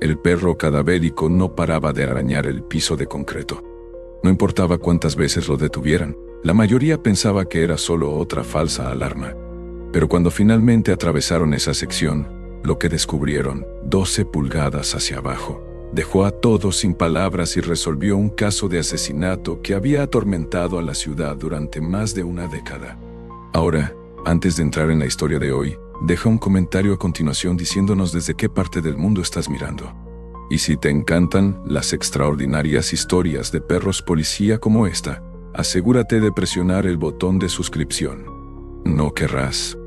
El perro cadavérico no paraba de arañar el piso de concreto. No importaba cuántas veces lo detuvieran, la mayoría pensaba que era solo otra falsa alarma. Pero cuando finalmente atravesaron esa sección, lo que descubrieron, 12 pulgadas hacia abajo, dejó a todos sin palabras y resolvió un caso de asesinato que había atormentado a la ciudad durante más de una década. Ahora, antes de entrar en la historia de hoy, deja un comentario a continuación diciéndonos desde qué parte del mundo estás mirando. Y si te encantan las extraordinarias historias de perros policía como esta, asegúrate de presionar el botón de suscripción. No querrás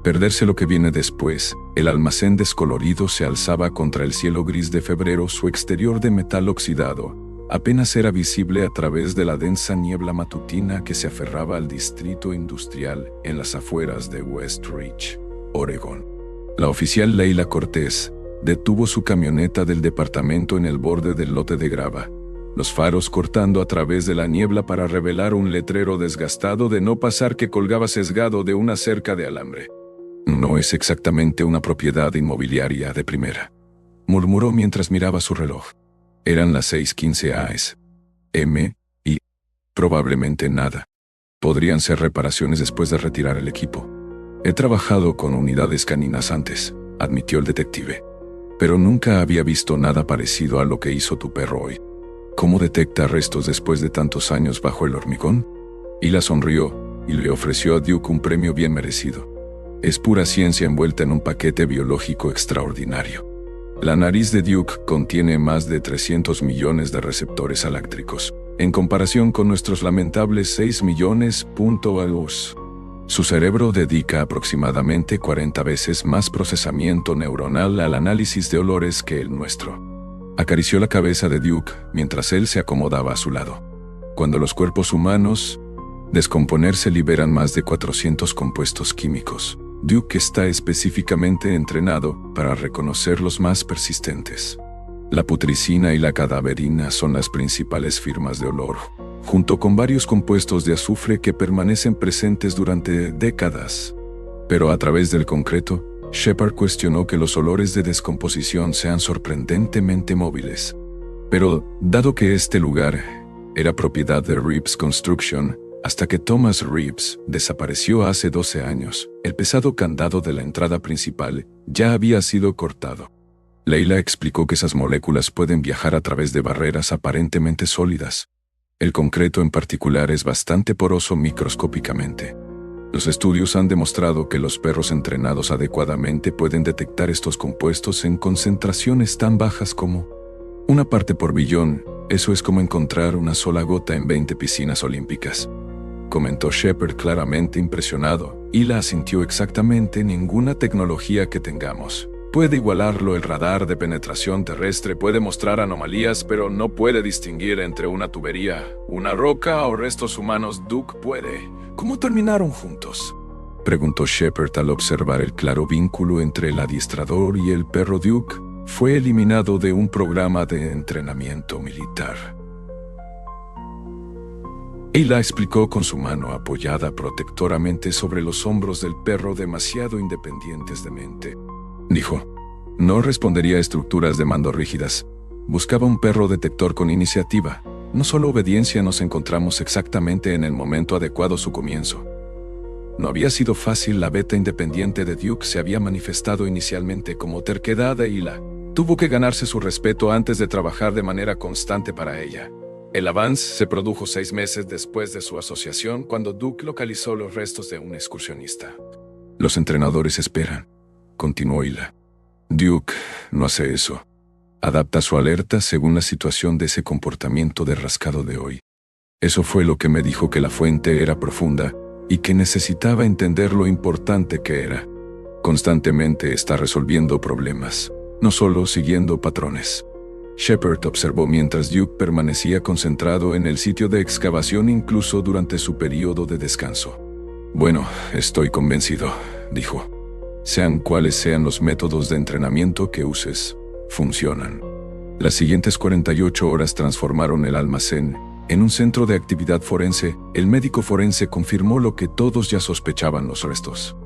perderse lo que viene después. El almacén descolorido se alzaba contra el cielo gris de febrero, su exterior de metal oxidado apenas era visible a través de la densa niebla matutina que se aferraba al distrito industrial en las afueras de West Ridge, Oregón. La oficial Leila Cortés detuvo su camioneta del departamento en el borde del lote de grava, los faros cortando a través de la niebla para revelar un letrero desgastado de no pasar que colgaba sesgado de una cerca de alambre. No es exactamente una propiedad inmobiliaria de primera, murmuró mientras miraba su reloj. Eran las 6:15 a.m. y probablemente nada. Podrían ser reparaciones después de retirar el equipo. He trabajado con unidades caninas antes, admitió el detective. Pero nunca había visto nada parecido a lo que hizo tu perro hoy. ¿Cómo detecta restos después de tantos años bajo el hormigón? Hila sonrió y le ofreció a Duke un premio bien merecido. Es pura ciencia envuelta en un paquete biológico extraordinario. La nariz de Duke contiene más de 300 millones de receptores eléctricos, en comparación con nuestros lamentables 6 millones. Su cerebro dedica aproximadamente 40 veces más procesamiento neuronal al análisis de olores que el nuestro. Acarició la cabeza de Duke mientras él se acomodaba a su lado. Cuando los cuerpos humanos descomponerse liberan más de 400 compuestos químicos. Duke está específicamente entrenado para reconocer los más persistentes. La putricina y la cadaverina son las principales firmas de olor, junto con varios compuestos de azufre que permanecen presentes durante décadas. Pero a través del concreto, Shepard cuestionó que los olores de descomposición sean sorprendentemente móviles. Pero, dado que este lugar era propiedad de Reeves Construction, hasta que Thomas Reeves desapareció hace 12 años, el pesado candado de la entrada principal ya había sido cortado. Leila explicó que esas moléculas pueden viajar a través de barreras aparentemente sólidas. El concreto en particular es bastante poroso microscópicamente. Los estudios han demostrado que los perros entrenados adecuadamente pueden detectar estos compuestos en concentraciones tan bajas como 1 parte por billón. Eso es como encontrar una sola gota en 20 piscinas olímpicas, comentó Shepard claramente impresionado. Hila asintió exactamente. Ninguna tecnología que tengamos puede igualarlo. El radar de penetración terrestre puede mostrar anomalías, pero no puede distinguir entre una tubería, una roca o restos humanos. Duke puede. ¿Cómo terminaron juntos?, preguntó Shepard al observar el claro vínculo entre el adiestrador y el perro. Duke fue eliminado de un programa de entrenamiento militar. Hila explicó con su mano apoyada protectoramente sobre los hombros del perro. Demasiado independientes de mente, dijo. No respondería a estructuras de mando rígidas. Buscaba un perro detector con iniciativa. No solo obediencia. Nos encontramos exactamente en el momento adecuado. Su comienzo no había sido fácil. La beta independiente de Duke se había manifestado inicialmente como terquedad de Hila. Tuvo que ganarse su respeto antes de trabajar de manera constante para ella. El avance se produjo 6 meses después de su asociación, cuando Duke localizó los restos de un excursionista. Los entrenadores esperan, continuó Hila. Duke no hace eso. Adapta su alerta según la situación de ese comportamiento de rascado de hoy. Eso fue lo que me dijo, que la fuente era profunda y que necesitaba entender lo importante que era. Constantemente está resolviendo problemas, no solo siguiendo patrones. Shepard observó mientras Duke permanecía concentrado en el sitio de excavación incluso durante su periodo de descanso. Bueno, estoy convencido, dijo. Sean cuales sean los métodos de entrenamiento que uses, funcionan. Las siguientes 48 horas transformaron el almacén en un centro de actividad forense. El médico forense confirmó lo que todos ya sospechaban: los restos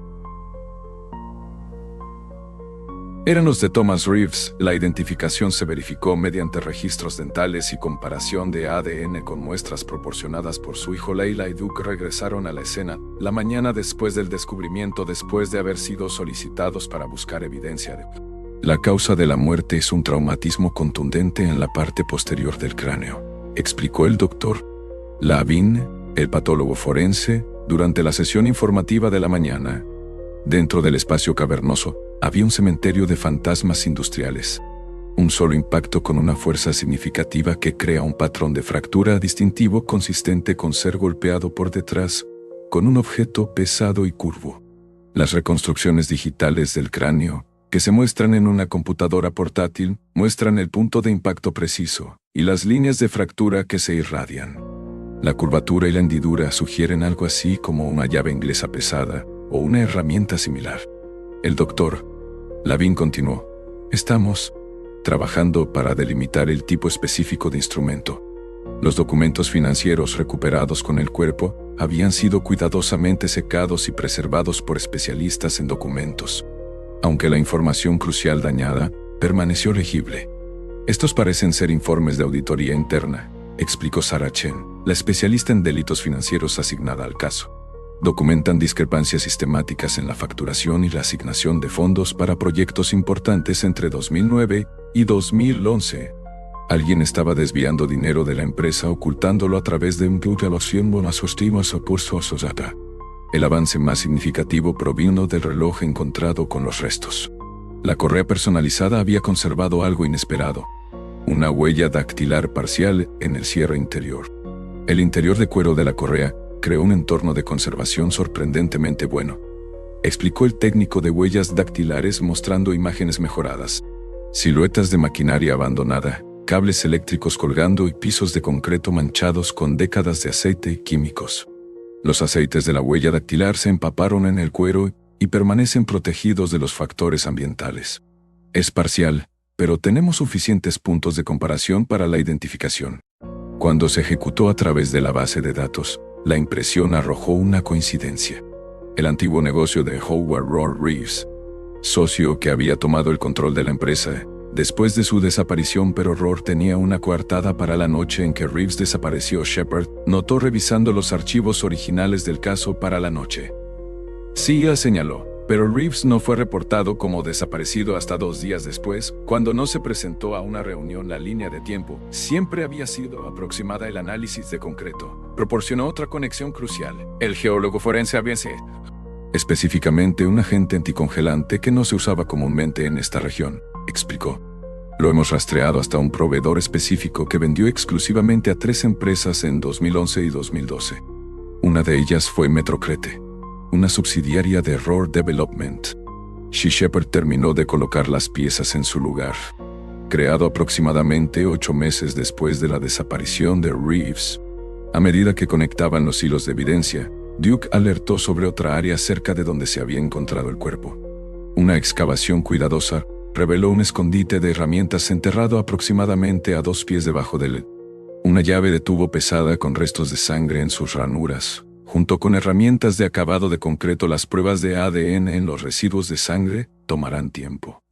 Eran los de Thomas Reeves. La identificación se verificó mediante registros dentales y comparación de ADN con muestras proporcionadas por su hijo. Leila y Duke regresaron a la escena la mañana después del descubrimiento, después de haber sido solicitados para buscar evidencia de... La causa de la muerte es un traumatismo contundente en la parte posterior del cráneo, explicó el doctor Lavin, el patólogo forense, durante la sesión informativa de la mañana. Dentro del espacio cavernoso, había un cementerio de fantasmas industriales. Un solo impacto con una fuerza significativa que crea un patrón de fractura distintivo consistente con ser golpeado por detrás con un objeto pesado y curvo. Las reconstrucciones digitales del cráneo, que se muestran en una computadora portátil, muestran el punto de impacto preciso y las líneas de fractura que se irradian. La curvatura y la hendidura sugieren algo así como una llave inglesa pesada o una herramienta similar. El doctor Lavin continuó: estamos trabajando para delimitar el tipo específico de instrumento. Los documentos financieros recuperados con el cuerpo habían sido cuidadosamente secados y preservados por especialistas en documentos, aunque la información crucial dañada permaneció legible. Estos parecen ser informes de auditoría interna, explicó Sarah Chen, la especialista en delitos financieros asignada al caso. Documentan discrepancias sistemáticas en la facturación y la asignación de fondos para proyectos importantes entre 2009 y 2011. Alguien estaba desviando dinero de la empresa ocultándolo a través de un El avance más significativo provino del reloj encontrado con los restos. La correa personalizada había conservado algo inesperado: una huella dactilar parcial en el cierre interior. El interior de cuero de la correa creó un entorno de conservación sorprendentemente bueno, explicó el técnico de huellas dactilares mostrando imágenes mejoradas. Siluetas de maquinaria abandonada, cables eléctricos colgando y pisos de concreto manchados con décadas de aceite y químicos. Los aceites de la huella dactilar se empaparon en el cuero y permanecen protegidos de los factores ambientales. Es parcial, pero tenemos suficientes puntos de comparación para la identificación. Cuando se ejecutó a través de la base de datos, la impresión arrojó una coincidencia. El antiguo negocio de Howard Rohr Reeves, socio que había tomado el control de la empresa después de su desaparición, pero Rohr tenía una coartada para la noche en que Reeves desapareció. Shepard notó revisando los archivos originales del caso para la noche. CIA señaló, pero Reeves no fue reportado como desaparecido hasta 2 días después, cuando no se presentó a una reunión. La línea de tiempo siempre había sido aproximada. El análisis de concreto proporcionó otra conexión crucial. El geólogo forense había específicamente un agente anticongelante que no se usaba comúnmente en esta región, explicó. Lo hemos rastreado hasta un proveedor específico que vendió exclusivamente a 3 empresas en 2011 y 2012. Una de ellas fue Metrocrete, una subsidiaria de Rohr Development. Shepard terminó de colocar las piezas en su lugar. Creado aproximadamente 8 meses después de la desaparición de Reeves. A medida que conectaban los hilos de evidencia, Duke alertó sobre otra área cerca de donde se había encontrado el cuerpo. Una excavación cuidadosa reveló un escondite de herramientas enterrado aproximadamente a 2 pies debajo de él. Una llave de tubo pesada con restos de sangre en sus ranuras, junto con herramientas de acabado de concreto. Las pruebas de ADN en los residuos de sangre tomarán tiempo.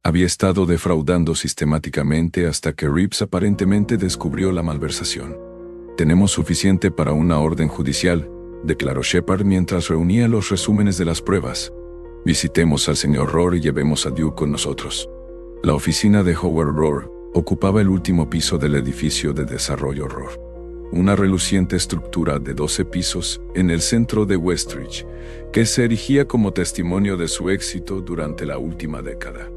Había estado defraudando sistemáticamente hasta que Reeves aparentemente descubrió la malversación. Tenemos suficiente para una orden judicial, declaró Shepard mientras reunía los resúmenes de las pruebas. Visitemos al señor Rohr y llevemos a Duke con nosotros. La oficina de Howard Rohr ocupaba el último piso del edificio de desarrollo Rohr. Una reluciente estructura de 12 pisos en el centro de Westridge, que se erigía como testimonio de su éxito durante la última década.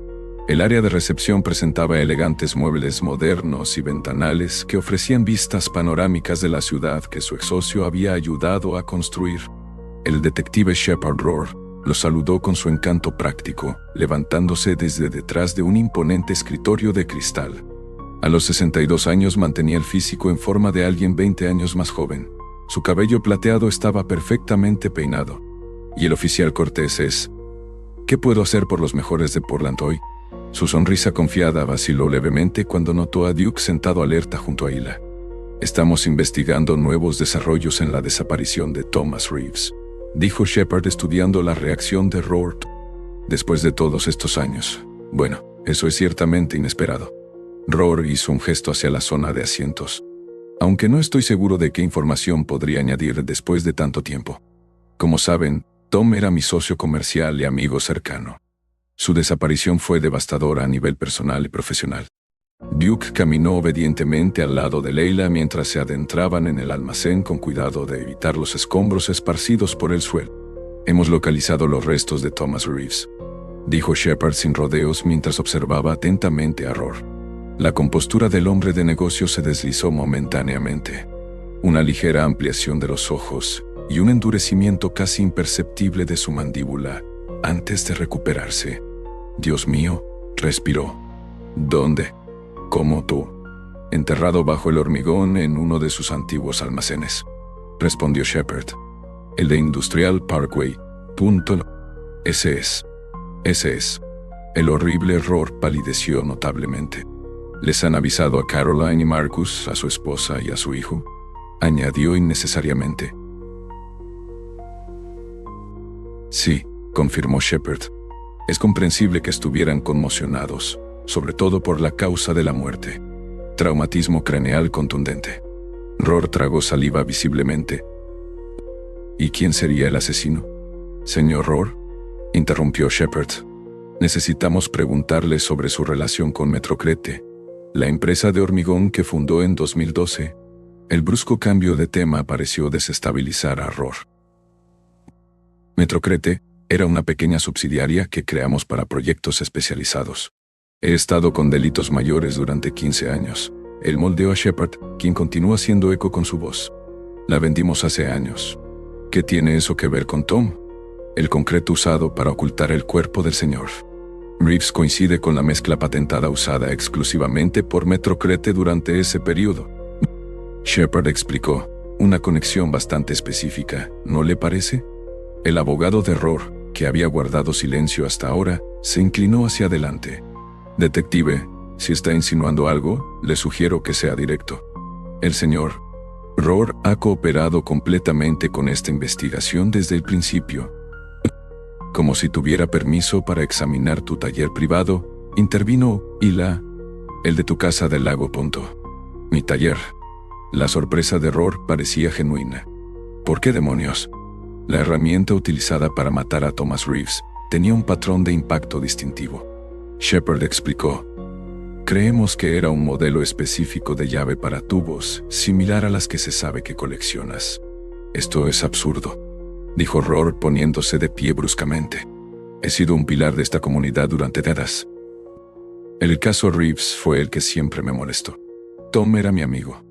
El área de recepción presentaba elegantes muebles modernos y ventanales que ofrecían vistas panorámicas de la ciudad que su ex socio había ayudado a construir. El detective Shepard Rohr lo saludó con su encanto práctico, levantándose desde detrás de un imponente escritorio de cristal. A los 62 años mantenía el físico en forma de alguien 20 años más joven. Su cabello plateado estaba perfectamente peinado. Y el oficial cortés es: ¿qué puedo hacer por los mejores de Portland hoy? Su sonrisa confiada vaciló levemente cuando notó a Duke sentado alerta junto a Hila. Estamos investigando nuevos desarrollos en la desaparición de Thomas Reeves, dijo Shepard estudiando la reacción de Rohr. Después de todos estos años, Bueno, eso es ciertamente inesperado. Roar hizo un gesto hacia la zona de asientos. Aunque no estoy seguro de qué información podría añadir después de tanto tiempo. Como saben, Tom era mi socio comercial y amigo cercano. Su desaparición fue devastadora a nivel personal y profesional. Duke caminó obedientemente al lado de Leila mientras se adentraban en el almacén con cuidado de evitar los escombros esparcidos por el suelo. Hemos localizado los restos de Thomas Reeves, dijo Shepard sin rodeos mientras observaba atentamente a Roar. La compostura del hombre de negocios se deslizó momentáneamente. Una ligera ampliación de los ojos y un endurecimiento casi imperceptible de su mandíbula antes de recuperarse. Dios mío, respiró. ¿Dónde? ¿Cómo tú? Enterrado bajo el hormigón en uno de sus antiguos almacenes, respondió Shepard. El de Industrial Parkway. Ese es. El horrible error palideció notablemente. ¿Les han avisado a Caroline y Marcus, a su esposa y a su hijo?, añadió innecesariamente. Sí, confirmó Shepard. Es comprensible que estuvieran conmocionados, sobre todo por la causa de la muerte. Traumatismo craneal contundente. Roar tragó saliva visiblemente. ¿Y quién sería el asesino? Señor Roar, interrumpió Shepard. Necesitamos preguntarle sobre su relación con Metrocrete, la empresa de hormigón que fundó en 2012. El brusco cambio de tema pareció desestabilizar a Roar. Metrocrete era una pequeña subsidiaria que creamos para proyectos especializados. He estado con delitos mayores durante 15 años. Él moldeó a Shepard, quien continúa haciendo eco con su voz. La vendimos hace años. ¿Qué tiene eso que ver con Tom? El concreto usado para ocultar el cuerpo del señor Reeves coincide con la mezcla patentada usada exclusivamente por Metrocrete durante ese periodo. Shepard explicó, una conexión bastante específica, ¿no le parece? El abogado de Roar, que había guardado silencio hasta ahora, se inclinó hacia adelante. Detective, si está insinuando algo, le sugiero que sea directo. El señor Roar ha cooperado completamente con esta investigación desde el principio. Como si tuviera permiso para examinar tu taller privado, intervino Hila, el de tu casa del lago. Mi taller. La sorpresa de Roar parecía genuina. ¿Por qué demonios? La herramienta utilizada para matar a Thomas Reeves tenía un patrón de impacto distintivo. Shepard explicó. Creemos que era un modelo específico de llave para tubos, similar a las que se sabe que coleccionas. Esto es absurdo, dijo Roar poniéndose de pie bruscamente. He sido un pilar de esta comunidad durante décadas. El caso Reeves fue el que siempre me molestó. Tom era mi amigo.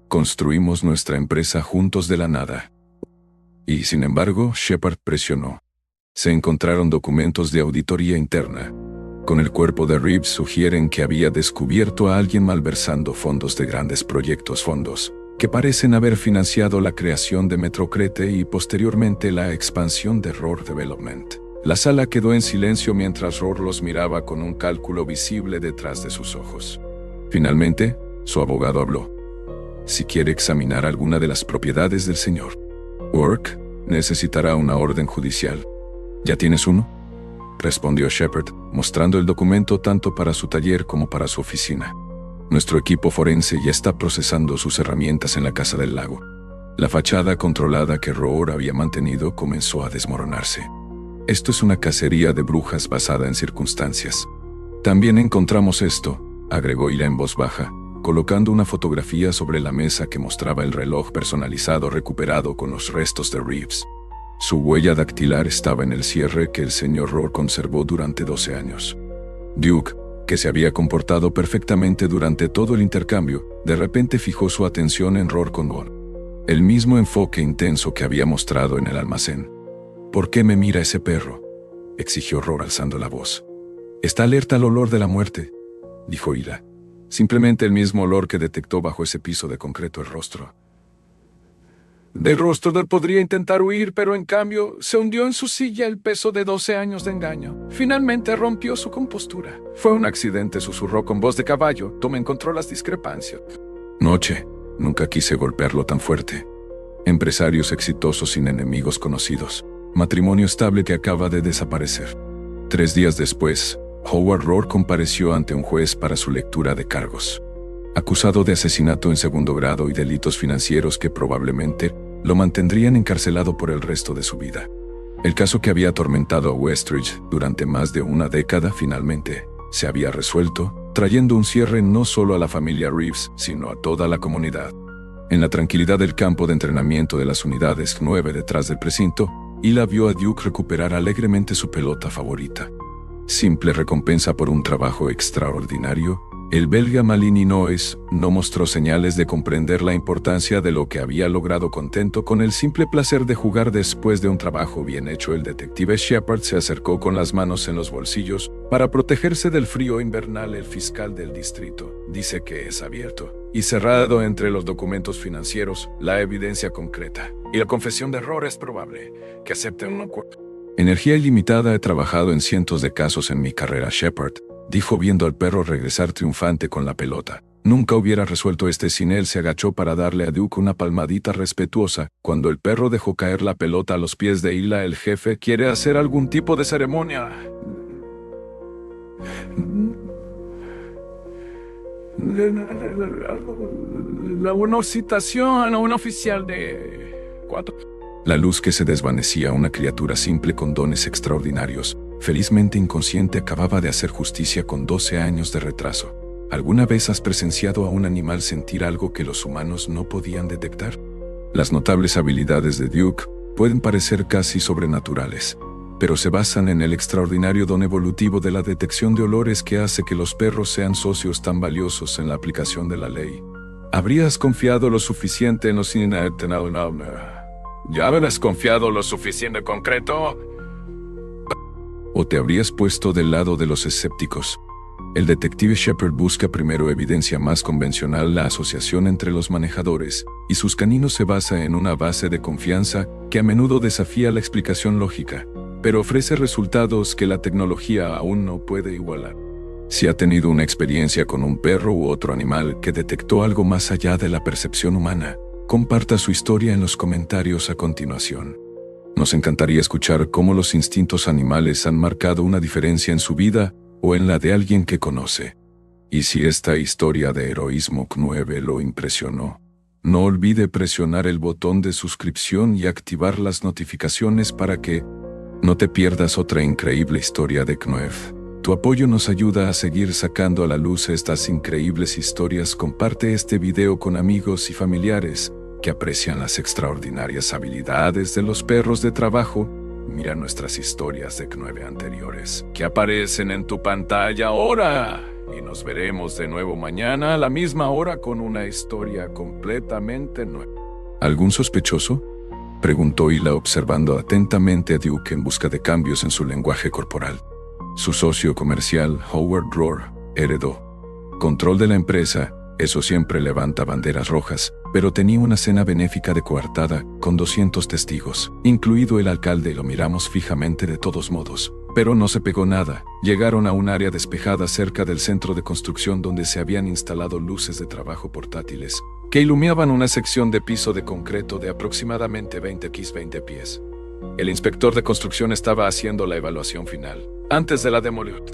Construimos nuestra empresa juntos de la nada. Y, sin embargo, Shepard presionó. Se encontraron documentos de auditoría interna. Con el cuerpo de Reeves sugieren que había descubierto a alguien malversando fondos de grandes proyectos, fondos que parecen haber financiado la creación de Metrocrete y posteriormente la expansión de Roar Development. La sala quedó en silencio mientras Roar los miraba con un cálculo visible detrás de sus ojos. Finalmente, su abogado habló. Si quiere examinar alguna de las propiedades del señor Work, necesitará una orden judicial. ¿Ya tienes uno?, respondió Shepard, mostrando el documento tanto para su taller como para su oficina. Nuestro equipo forense ya está procesando sus herramientas en la casa del lago. La fachada controlada que Roar había mantenido comenzó a desmoronarse. Esto es una cacería de brujas basada en circunstancias. También encontramos esto, agregó Hila en voz baja, colocando una fotografía sobre la mesa que mostraba el reloj personalizado recuperado con los restos de Reeves. Su huella dactilar estaba en el cierre que el señor Roar conservó durante 12 años. Duke, que se había comportado perfectamente durante todo el intercambio, de repente fijó su atención en Roar con el mismo enfoque intenso que había mostrado en el almacén. ¿Por qué me mira ese perro?, exigió Roar alzando la voz. Está alerta al olor de la muerte, dijo Hila. Simplemente el mismo olor que detectó bajo ese piso de concreto el rostro. Del rostro del podría intentar huir, pero en cambio se hundió en su silla el peso de 12 años de engaño. Finalmente rompió su compostura. Fue un accidente, susurró con voz de caballo. Tom encontró las discrepancias. Noche. Nunca quise golpearlo tan fuerte. Empresarios exitosos sin enemigos conocidos. Matrimonio estable que acaba de desaparecer. 3 días después, Howard Rohr compareció ante un juez para su lectura de cargos. Acusado de asesinato en segundo grado y delitos financieros que probablemente lo mantendrían encarcelado por el resto de su vida. El caso que había atormentado a Westridge durante más de una década finalmente se había resuelto, trayendo un cierre no solo a la familia Reeves, sino a toda la comunidad. En la tranquilidad del campo de entrenamiento de las unidades 9 detrás del precinto, Hila vio a Duke recuperar alegremente su pelota favorita. Simple recompensa por un trabajo extraordinario, el belga Malini Noes no mostró señales de comprender la importancia de lo que había logrado. Contento con el simple placer de jugar después de un trabajo bien hecho, el detective Shepard se acercó con las manos en los bolsillos para protegerse del frío invernal. El fiscal del distrito dice que es abierto y cerrado entre los documentos financieros, la evidencia concreta y la confesión de error. Es probable que acepte un acuerdo. Energía ilimitada. He trabajado en cientos de casos en mi carrera, Shepard, dijo viendo al perro regresar triunfante con la pelota. Nunca hubiera resuelto este sin él. Se agachó para darle a Duke una palmadita respetuosa. Cuando el perro dejó caer la pelota a los pies de Hila, el jefe quiere hacer algún tipo de ceremonia. Una citación a un oficial de 4. La luz que se desvanecía, una criatura simple con dones extraordinarios, felizmente inconsciente, acababa de hacer justicia con 12 años de retraso. ¿Alguna vez has presenciado a un animal sentir algo que los humanos no podían detectar? Las notables habilidades de Duke pueden parecer casi sobrenaturales, pero se basan en el extraordinario don evolutivo de la detección de olores que hace que los perros sean socios tan valiosos en la aplicación de la ley. ¿Habrías confiado lo suficiente en los ¿Ya habrás confiado lo suficiente concreto? ¿O te habrías puesto del lado de los escépticos? El detective Shepard busca primero evidencia más convencional, la asociación entre los manejadores y sus caninos se basa en una base de confianza que a menudo desafía la explicación lógica, pero ofrece resultados que la tecnología aún no puede igualar. Si ha tenido una experiencia con un perro u otro animal que detectó algo más allá de la percepción humana, comparta su historia en los comentarios a continuación. Nos encantaría escuchar cómo los instintos animales han marcado una diferencia en su vida o en la de alguien que conoce. Y si esta historia de heroísmo K9 lo impresionó, no olvide presionar el botón de suscripción y activar las notificaciones para que no te pierdas otra increíble historia de K9. Tu apoyo nos ayuda a seguir sacando a la luz estas increíbles historias. Comparte este video con amigos y familiares que aprecian las extraordinarias habilidades de los perros de trabajo. Mira nuestras historias de K9 anteriores que aparecen en tu pantalla ahora. Y nos veremos de nuevo mañana a la misma hora con una historia completamente nueva. ¿Algún sospechoso?, preguntó Hila observando atentamente a Duke en busca de cambios en su lenguaje corporal. Su socio comercial, Howard Rohr, heredó control de la empresa. Eso siempre levanta banderas rojas, pero tenía una cena benéfica de coartada con 200 testigos, incluido el alcalde. Lo miramos fijamente de todos modos, pero no se pegó nada. Llegaron a un área despejada cerca del centro de construcción donde se habían instalado luces de trabajo portátiles que iluminaban una sección de piso de concreto de aproximadamente 20 x 20 pies. El inspector de construcción estaba haciendo la evaluación final antes de la demolición.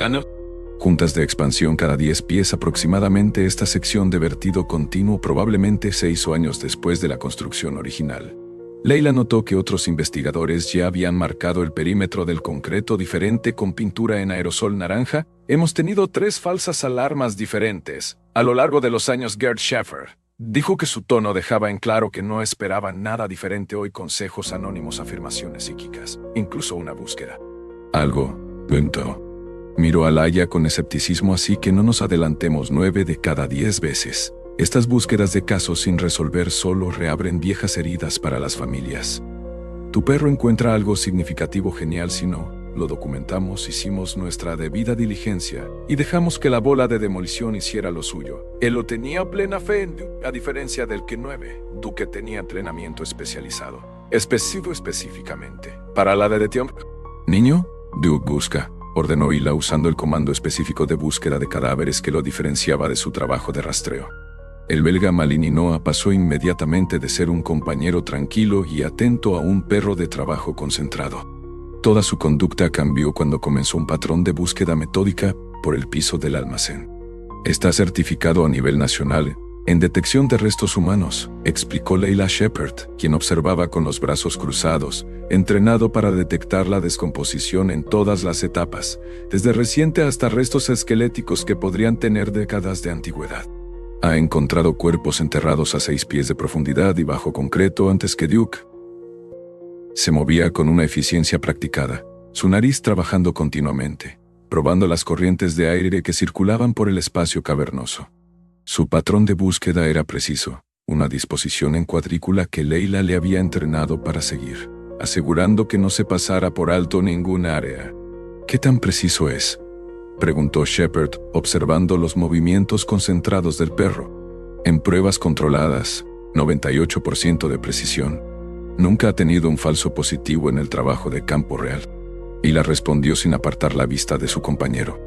Juntas de expansión cada 10 pies aproximadamente. Esta sección de vertido continuo probablemente se hizo años después de la construcción original. Leila notó que otros investigadores ya habían marcado el perímetro del concreto diferente con pintura en aerosol naranja. Hemos tenido 3 falsas alarmas diferentes a lo largo de los años. Gerd Schaffer dijo que su tono dejaba en claro que no esperaba nada diferente hoy. Consejos anónimos, afirmaciones psíquicas, incluso una búsqueda. Algo lento. Miró a Laia con escepticismo, así que no nos adelantemos 9 de cada 10 veces. Estas búsquedas de casos sin resolver solo reabren viejas heridas para las familias. Tu perro encuentra algo significativo, genial. Si no, lo documentamos, hicimos nuestra debida diligencia y dejamos que la bola de demolición hiciera lo suyo. Él lo tenía plena fe en Duke, a diferencia del K9. Duke tenía entrenamiento especializado, específicamente para la detección. Niño, Duke busca, ordenó Hila usando el comando específico de búsqueda de cadáveres que lo diferenciaba de su trabajo de rastreo. El belga Malini Noa pasó inmediatamente de ser un compañero tranquilo y atento a un perro de trabajo concentrado. Toda su conducta cambió cuando comenzó un patrón de búsqueda metódica por el piso del almacén. Está certificado a nivel nacional en detección de restos humanos, explicó Leila Shepard, quien observaba con los brazos cruzados, entrenado para detectar la descomposición en todas las etapas, desde reciente hasta restos esqueléticos que podrían tener décadas de antigüedad. Ha encontrado cuerpos enterrados a 6 pies de profundidad y bajo concreto antes que Duke. Se movía con una eficiencia practicada, su nariz trabajando continuamente, probando las corrientes de aire que circulaban por el espacio cavernoso. Su patrón de búsqueda era preciso, una disposición en cuadrícula que Leila le había entrenado para seguir, asegurando que no se pasara por alto ninguna área. ¿Qué tan preciso es?, preguntó Shepard, observando los movimientos concentrados del perro. En pruebas controladas, 98% de precisión. Nunca ha tenido un falso positivo en el trabajo de campo real. Hila respondió sin apartar la vista de su compañero.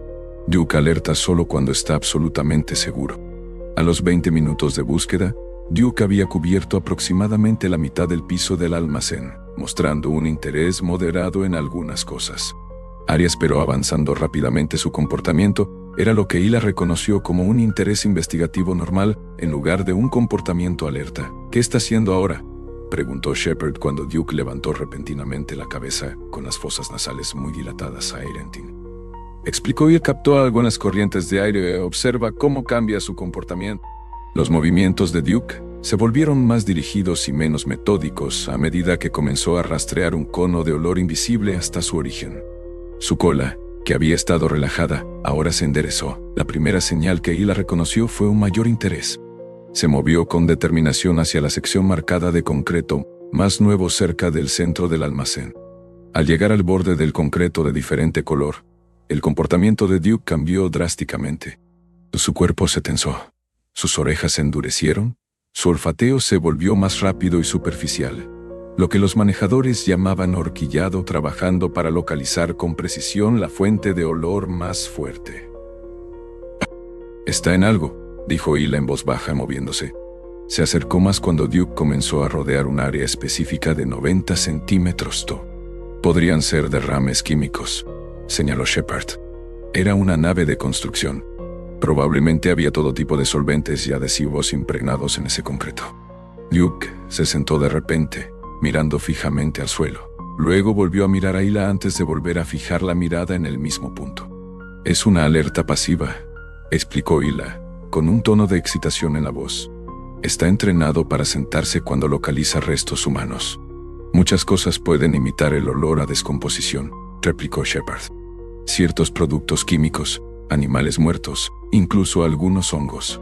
Duke alerta solo cuando está absolutamente seguro. A los 20 minutos de búsqueda, Duke había cubierto aproximadamente la mitad del piso del almacén, mostrando un interés moderado en algunas cosas. Arias esperó avanzando rápidamente su comportamiento, era lo que Hila reconoció como un interés investigativo normal en lugar de un comportamiento alerta. ¿Qué está haciendo ahora?, preguntó Shepard cuando Duke levantó repentinamente la cabeza con las fosas nasales muy dilatadas a Erentin. Explicó y captó algo en las corrientes de aire. Observa cómo cambia su comportamiento. Los movimientos de Duke se volvieron más dirigidos y menos metódicos a medida que comenzó a rastrear un cono de olor invisible hasta su origen. Su cola, que había estado relajada, ahora se enderezó. La primera señal que Hila reconoció fue un mayor interés. Se movió con determinación hacia la sección marcada de concreto, más nuevo cerca del centro del almacén. Al llegar al borde del concreto de diferente color, el comportamiento de Duke cambió drásticamente. Su cuerpo se tensó, sus orejas se endurecieron, su olfateo se volvió más rápido y superficial, lo que los manejadores llamaban horquillado, trabajando para localizar con precisión la fuente de olor más fuerte. «Está en algo», dijo Hila en voz baja, moviéndose. Se acercó más cuando Duke comenzó a rodear un área específica de 90 centímetros. «Podrían ser derrames químicos», señaló Shepard. Era una nave de construcción. Probablemente había todo tipo de solventes y adhesivos impregnados en ese concreto. Duke se sentó de repente, mirando fijamente al suelo. Luego volvió a mirar a Hila antes de volver a fijar la mirada en el mismo punto. «Es una alerta pasiva», explicó Hila, con un tono de excitación en la voz. «Está entrenado para sentarse cuando localiza restos humanos. Muchas cosas pueden imitar el olor a descomposición», replicó Shepard. «Ciertos productos químicos, animales muertos, incluso algunos hongos».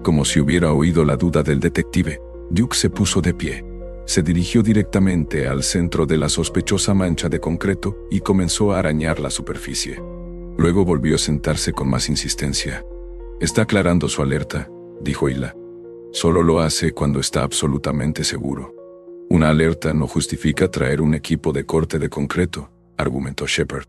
Como si hubiera oído la duda del detective, Duke se puso de pie. Se dirigió directamente al centro de la sospechosa mancha de concreto y comenzó a arañar la superficie. Luego volvió a sentarse con más insistencia. «Está aclarando su alerta», dijo Hila. «Solo lo hace cuando está absolutamente seguro». «Una alerta no justifica traer un equipo de corte de concreto», argumentó Shepard.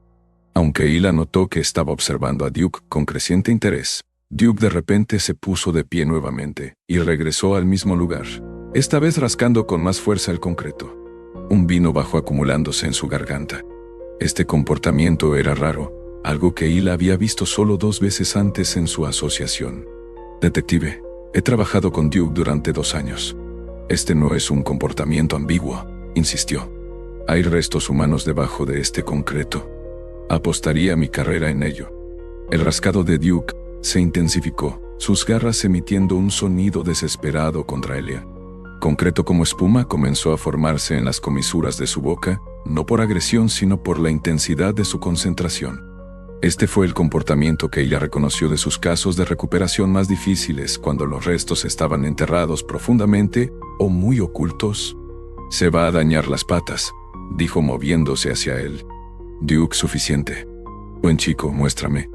Aunque Hila notó que estaba observando a Duke con creciente interés, Duke de repente se puso de pie nuevamente y regresó al mismo lugar, esta vez rascando con más fuerza el concreto. Un vino bajó acumulándose en su garganta. Este comportamiento era raro, algo que Hila había visto solo 2 veces antes en su asociación. «Detective, he trabajado con Duke durante 2 años. Este no es un comportamiento ambiguo», insistió. «Hay restos humanos debajo de este concreto. Apostaría mi carrera en ello». El rascado de Duke se intensificó, sus garras emitiendo un sonido desesperado contra Elia. Concreto como espuma comenzó a formarse en las comisuras de su boca, no por agresión sino por la intensidad de su concentración. Este fue el comportamiento que ella reconoció de sus casos de recuperación más difíciles cuando los restos estaban enterrados profundamente o muy ocultos. «Se va a dañar las patas», dijo moviéndose hacia él. «Duke, suficiente. Buen chico, muéstrame».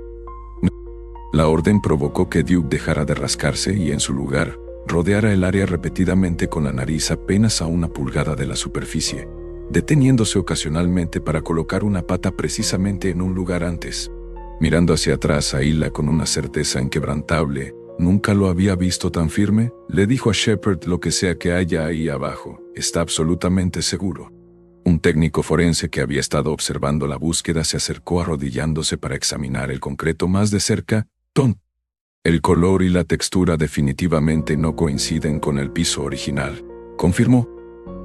La orden provocó que Duke dejara de rascarse y en su lugar, rodeara el área repetidamente con la nariz apenas a 1 pulgada de la superficie, deteniéndose ocasionalmente para colocar una pata precisamente en un lugar antes. Mirando hacia atrás a Hila con una certeza inquebrantable, nunca lo había visto tan firme, le dijo a Shepard: «Lo que sea que haya ahí abajo, está absolutamente seguro». Un técnico forense que había estado observando la búsqueda se acercó arrodillándose para examinar el concreto más de cerca. El color y la textura definitivamente no coinciden con el piso original, confirmó.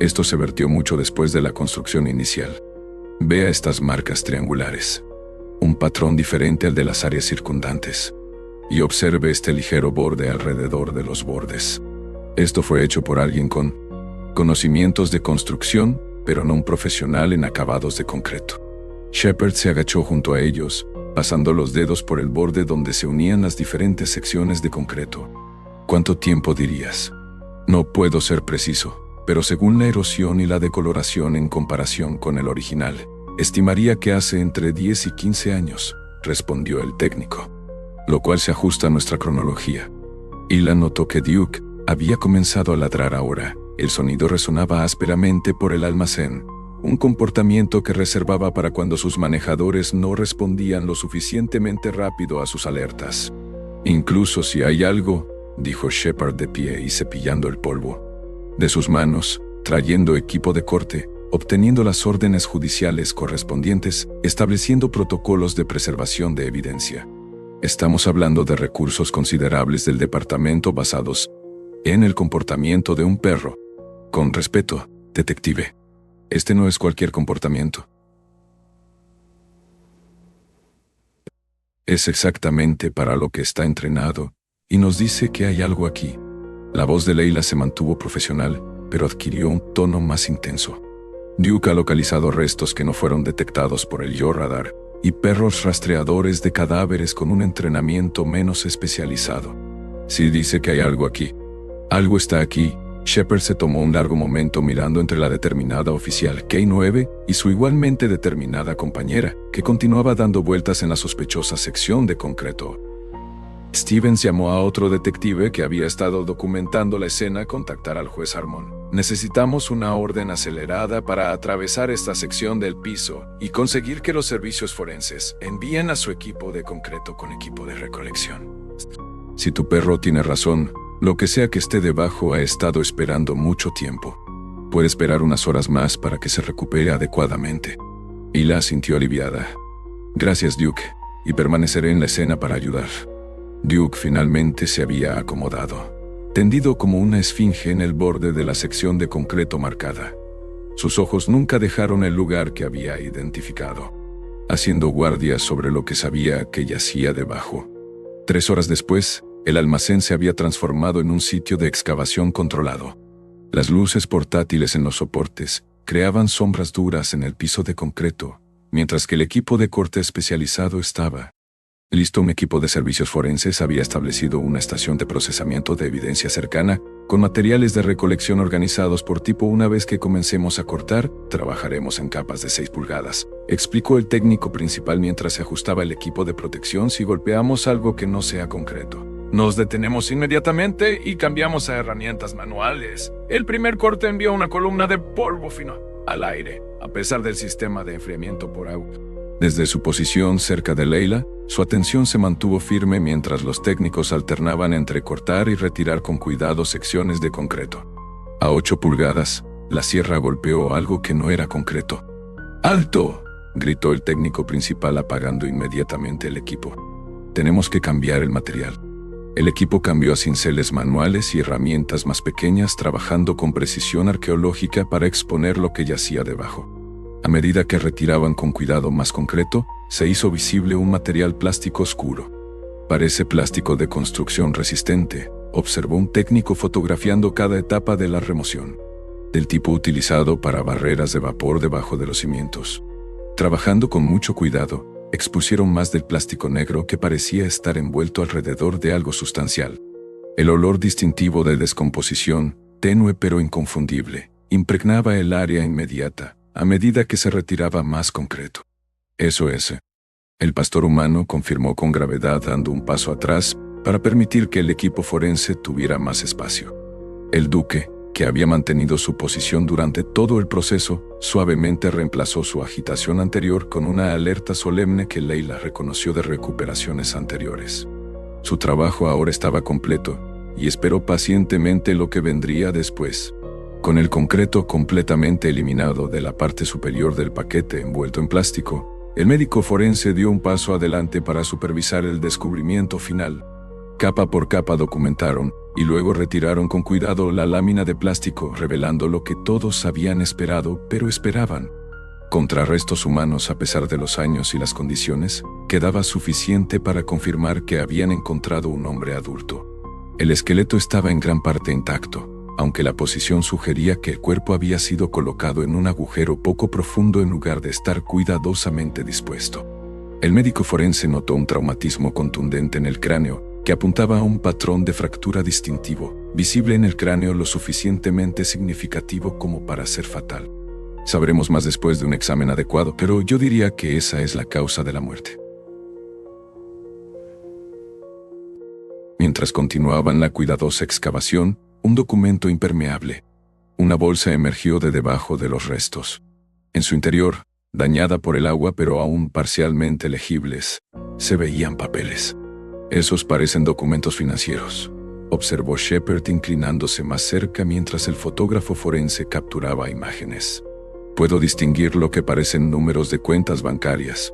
Esto se vertió mucho después de la construcción inicial. Vea estas marcas triangulares. Un patrón diferente al de las áreas circundantes. Y observe este ligero borde alrededor de los bordes. Esto fue hecho por alguien con conocimientos de construcción, pero no un profesional en acabados de concreto. Shepard se agachó junto a ellos, pasando los dedos por el borde donde se unían las diferentes secciones de concreto. ¿Cuánto tiempo dirías? No puedo ser preciso, pero según la erosión y la decoloración en comparación con el original, estimaría que hace entre 10 y 15 años, respondió el técnico. Lo cual se ajusta a nuestra cronología. Ilan notó que Duke había comenzado a ladrar ahora. El sonido resonaba ásperamente por el almacén, un comportamiento que reservaba para cuando sus manejadores no respondían lo suficientemente rápido a sus alertas. Incluso si hay algo, dijo Shepard de pie y cepillando el polvo de sus manos, trayendo equipo de corte, obteniendo las órdenes judiciales correspondientes, estableciendo protocolos de preservación de evidencia. Estamos hablando de recursos considerables del departamento basados en el comportamiento de un perro. Con respeto, detective. Este no es cualquier comportamiento. Es exactamente para lo que está entrenado, y nos dice que hay algo aquí. La voz de Leila se mantuvo profesional, pero adquirió un tono más intenso. Duke ha localizado restos que no fueron detectados por el Yo-Radar, y perros rastreadores de cadáveres con un entrenamiento menos especializado. Sí dice que hay algo aquí. Algo está aquí. Shepard se tomó un largo momento mirando entre la determinada oficial K9 y su igualmente determinada compañera, que continuaba dando vueltas en la sospechosa sección de concreto. Stevens llamó a otro detective que había estado documentando la escena a contactar al juez Harmon. Necesitamos una orden acelerada para atravesar esta sección del piso y conseguir que los servicios forenses envíen a su equipo de concreto con equipo de recolección. Si tu perro tiene razón, lo que sea que esté debajo ha estado esperando mucho tiempo. Puede esperar unas horas más para que se recupere adecuadamente. Hila sintió aliviada. Gracias, Duke, y permaneceré en la escena para ayudar. Duke finalmente se había acomodado, tendido como una esfinge en el borde de la sección de concreto marcada. Sus ojos nunca dejaron el lugar que había identificado, haciendo guardia sobre lo que sabía que yacía debajo. 3 horas después, el almacén se había transformado en un sitio de excavación controlado. Las luces portátiles en los soportes creaban sombras duras en el piso de concreto, mientras que el equipo de corte especializado estaba listo. Un equipo de servicios forenses había establecido una estación de procesamiento de evidencia cercana, con materiales de recolección organizados por tipo. Una vez que comencemos a cortar, trabajaremos en capas de 6 pulgadas, explicó el técnico principal mientras se ajustaba el equipo de protección. Si golpeamos algo que no sea concreto, nos detenemos inmediatamente y cambiamos a herramientas manuales. El primer corte envió una columna de polvo fino al aire, a pesar del sistema de enfriamiento por agua. Desde su posición cerca de Leila, su atención se mantuvo firme mientras los técnicos alternaban entre cortar y retirar con cuidado secciones de concreto. A 8 pulgadas, la sierra golpeó algo que no era concreto. ¡Alto!, gritó el técnico principal apagando inmediatamente el equipo. Tenemos que cambiar el material. El equipo cambió a cinceles manuales y herramientas más pequeñas, trabajando con precisión arqueológica para exponer lo que yacía debajo. A medida que retiraban con cuidado más concreto, se hizo visible un material plástico oscuro. Parece plástico de construcción resistente, observó un técnico fotografiando cada etapa de la remoción, del tipo utilizado para barreras de vapor debajo de los cimientos. Trabajando con mucho cuidado, expusieron más del plástico negro que parecía estar envuelto alrededor de algo sustancial. El olor distintivo de descomposición, tenue pero inconfundible, impregnaba el área inmediata, a medida que se retiraba más concreto. Eso es. El pastor humano confirmó con gravedad, dando un paso atrás para permitir que el equipo forense tuviera más espacio. El duque, que había mantenido su posición durante todo el proceso, suavemente reemplazó su agitación anterior con una alerta solemne que Leila reconoció de recuperaciones anteriores. Su trabajo ahora estaba completo, y esperó pacientemente lo que vendría después. Con el concreto completamente eliminado de la parte superior del paquete envuelto en plástico, el médico forense dio un paso adelante para supervisar el descubrimiento final. Capa por capa documentaron y luego retiraron con cuidado la lámina de plástico, revelando lo que todos habían esperado, pero esperaban. Contra restos humanos, a pesar de los años y las condiciones, quedaba suficiente para confirmar que habían encontrado un hombre adulto. El esqueleto estaba en gran parte intacto, aunque la posición sugería que el cuerpo había sido colocado en un agujero poco profundo en lugar de estar cuidadosamente dispuesto. El médico forense notó un traumatismo contundente en el cráneo, que apuntaba a un patrón de fractura distintivo, visible en el cráneo lo suficientemente significativo como para ser fatal. Sabremos más después de un examen adecuado, pero yo diría que esa es la causa de la muerte. Mientras continuaban la cuidadosa excavación, un documento impermeable. Una bolsa emergió de debajo de los restos. En su interior, dañada por el agua pero aún parcialmente legibles, se veían papeles. «Esos parecen documentos financieros», observó Shepard inclinándose más cerca mientras el fotógrafo forense capturaba imágenes. «Puedo distinguir lo que parecen números de cuentas bancarias».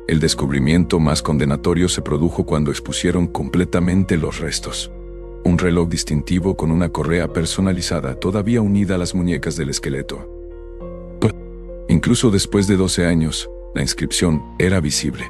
El descubrimiento más condenatorio se produjo cuando expusieron completamente los restos. Un reloj distintivo con una correa personalizada todavía unida a las muñecas del esqueleto. Incluso después de 12 años, la inscripción era visible.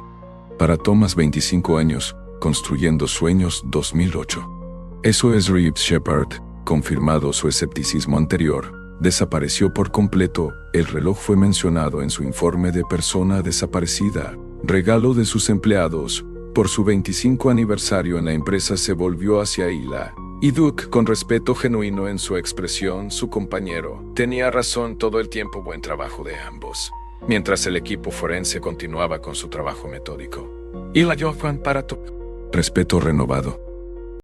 Para Thomas, 25 años, Construyendo Sueños 2008. Eso es Reeves. Shepard, confirmado su escepticismo anterior, desapareció por completo. El reloj fue mencionado en su informe de persona desaparecida, regalo de sus empleados. Por su 25 aniversario en la empresa se volvió hacia Hila y Duke con respeto genuino en su expresión. Su compañero tenía razón todo el tiempo. Buen trabajo de ambos. Mientras el equipo forense continuaba con su trabajo metódico. Hila Johan para tu respeto renovado.